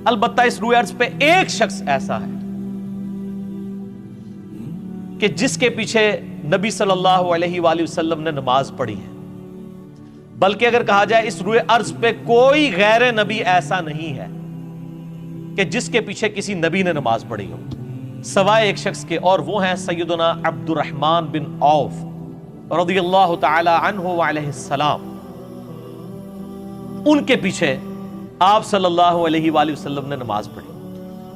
البتہ اس روئے ارض پہ ایک شخص ایسا ہے کہ جس کے پیچھے نبی صلی اللہ علیہ وآلہ وسلم نے نماز پڑھی ہے، بلکہ اگر کہا جائے اس روئے ارض پہ کوئی غیر نبی ایسا نہیں ہے کہ جس کے پیچھے کسی نبی نے نماز پڑھی ہو سوائے ایک شخص کے، اور وہ ہیں سیدنا عبد الرحمن بن عوف رضی اللہ تعالی عنہ وعلیہ السلام۔ ان کے پیچھے آپ صلی اللہ علیہ وآلہ وسلم نے نماز پڑھی،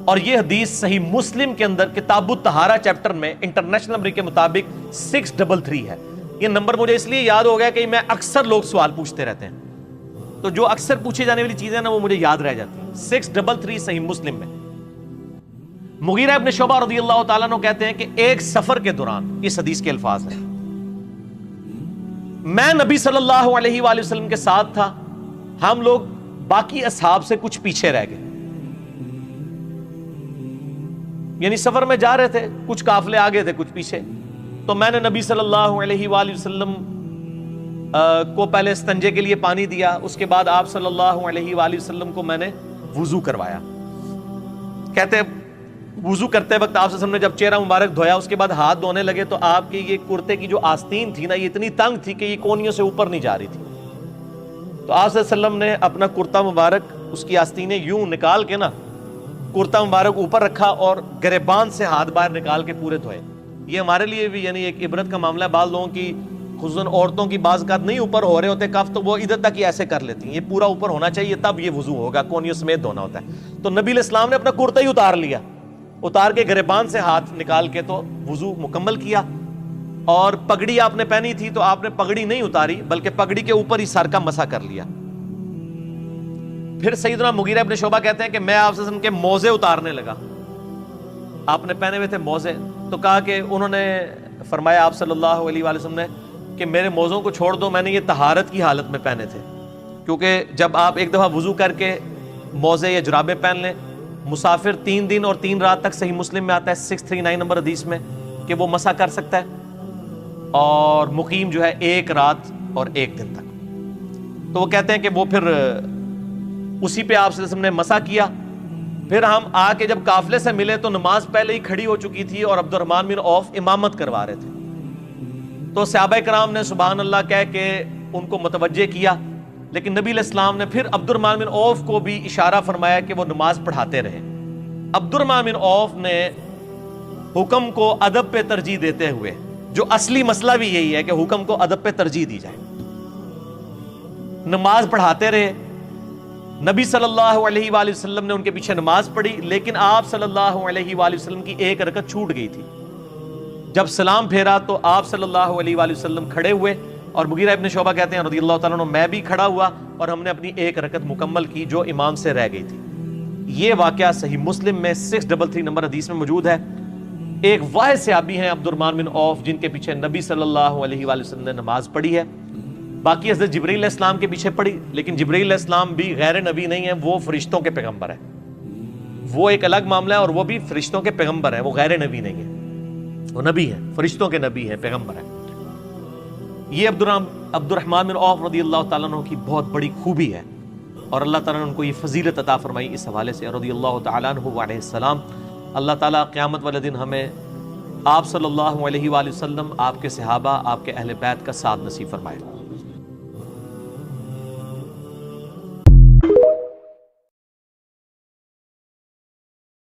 اور یہ حدیث صحیح مسلم کے اندر کتاب الطہارہ چیپٹر میں انٹرنیشنل نمبر کے مطابق 633 ہے۔ یہ نمبر مجھے اس لیے یاد ہو گیا کہ میں اکثر لوگ سوال پوچھتے رہتے ہیں، تو جو اکثر پوچھی جانے والی چیزیں نا وہ مجھے یاد رہ جاتی ہیں۔ 633 صحیح مسلم میں مغیرہ ابن شعبہ رضی اللہ تعالیٰ عنہ کہتے ہیں کہ ایک سفر کے دوران، اس حدیث کے الفاظ ہیں، میں نبی صلی اللہ علیہ وآلہ وسلم کے ساتھ تھا، ہم لوگ باقی اصحاب سے کچھ پیچھے رہ گئے، یعنی سفر میں جا رہے تھے، کچھ قافلے آگے تھے کچھ پیچھے، تو میں نے نبی صلی اللہ علیہ وآلہ وسلم کو پہلے استنجے کے لیے پانی دیا، اس کے بعد آپ صلی اللہ علیہ وآلہ وسلم کو میں نے وضو کروایا۔ کہتے ہیں وضو کرتے وقت آپ صلی اللہ علیہ وسلم نے جب چہرہ مبارک دھویا، اس کے بعد ہاتھ دھونے لگے تو آپ کی یہ کرتے کی جو آستین تھی نا، یہ اتنی تنگ تھی کہ یہ کونیوں سے اوپر نہیں جا رہی تھی، تو آپ صلی اللہ علیہ وسلم نے اپنا کرتا مبارک، اس کی آستینیں یوں نکال کے نا کرتا مبارک اوپر رکھا اور گریبان سے ہاتھ باہر نکال کے پورے دھوئے۔ یہ ہمارے لیے بھی یعنی ایک عبرت کا معاملہ ہے، بعض لوگوں کی خصوصاً عورتوں کی بعض اوقات نہیں اوپر ہو رہے ہوتے کف، تو وہ ادھر تک ہی ایسے کر لیتی ہیں، یہ پورا اوپر ہونا چاہیے تب یہ وضو ہوگا، کونیوں سمیت دھونا ہوتا ہے۔ تو نبی علیہ السلام نے اپنا کرتا ہی اتار لیا، اتار کے گریبان سے ہاتھ نکال کے تو وضو مکمل کیا، اور پگڑی آپ نے پہنی تھی تو آپ نے پگڑی نہیں اتاری بلکہ پگڑی کے اوپر ہی سر کا مسح کر لیا۔ پھر سیدنا مغیرہ ابن شعبہ کہتے ہیں کہ میں آپ صلی اللہ علیہ وسلم کے موزے اتارنے لگا، آپ نے پہنے ہوئے تھے موزے، تو کہا کہ انہوں نے فرمایا آپ صلی اللہ علیہ وآلہ وسلم نے کہ میرے موزوں کو چھوڑ دو، میں نے یہ طہارت کی حالت میں پہنے تھے، کیونکہ جب آپ ایک دفعہ وضو کر کے موزے یا جرابیں پہن لیں، مسافر 3 دن اور 3 رات تک، صحیح مسلم میں آتا ہے 639 نمبر حدیث میں کہ وہ مسح کر سکتا ہے، اور مقیم جو ہے 1 رات اور 1 دن تک۔ تو وہ کہتے ہیں کہ وہ پھر اسی پہ آپ صلی اللہ علیہ وسلم نے مسح کیا۔ پھر ہم آ کے جب قافلے سے ملے تو نماز پہلے ہی کھڑی ہو چکی تھی اور عبد الرحمن بن عوف امامت کروا رہے تھے، تو صحابہ کرام نے سبحان اللہ کہہ کے ان کو متوجہ کیا، لیکن نبی علیہ السلام نے پھر عبد الرحمن بن عوف کو بھی اشارہ فرمایا کہ وہ نماز پڑھاتے رہے۔ عبد الرحمن بن عوف نے حکم کو ادب پہ ترجیح دیتے ہوئے، جو اصلی مسئلہ بھی یہی ہے کہ حکم کو ادب پہ ترجیح دی جائے، نماز پڑھاتے رہے۔ نبی صلی اللہ علیہ وآلہ وسلم نے ان کے پیچھے نماز پڑھی، لیکن آپ صلی اللہ علیہ وآلہ وسلم کی ایک رکعت چھوٹ گئی تھی۔ جب سلام پھیرا تو آپ صلی اللہ علیہ وآلہ وسلم کھڑے ہوئے، اور مغیرہ ابن شعبہ کہتے ہیں رضی اللہ تعالیٰ عنہ میں بھی کھڑا ہوا، اور ہم نے اپنی ایک رکعت مکمل کی جو امام سے رہ گئی تھی۔ یہ واقعہ صحیح مسلم میں 633 نمبر حدیث میں موجود ہے۔ ایک واحد صحابی ہیں عبد الرحمن بن عوف جن کے پیچھے نبی صلی اللہ علیہ وآلہ وسلم نے نماز پڑھی ہے، باقی حضرت جبرائیل علیہ السلام کے پیچھے پڑھی، لیکن جبرائیل علیہ السلام بھی غیر نبی نہیں ہے، وہ فرشتوں کے پیغمبر ہیں، وہ ایک الگ معاملہ ہے، اور وہ بھی فرشتوں کے پیغمبر ہیں، وہ غیر نبی نہیں ہے، وہ نبی ہے، فرشتوں کے نبی ہیں، پیغمبر ہیں۔ یہ عبد الرحمن بن عوف رضی اللہ تعالیٰ عنہ کی بہت بڑی خوبی ہے، اور اللہ تعالیٰ نے ان کو یہ فضیلت عطا فرمائی اس حوالے سے رضی اللہ تعالیٰ عنہ علیہ السلام۔ اللہ تعالیٰ قیامت والے دن ہمیں آپ صلی اللہ علیہ وآلہ وسلم، آپ کے صحابہ، آپ کے اہل بیت کا ساتھ نصیب فرمائے۔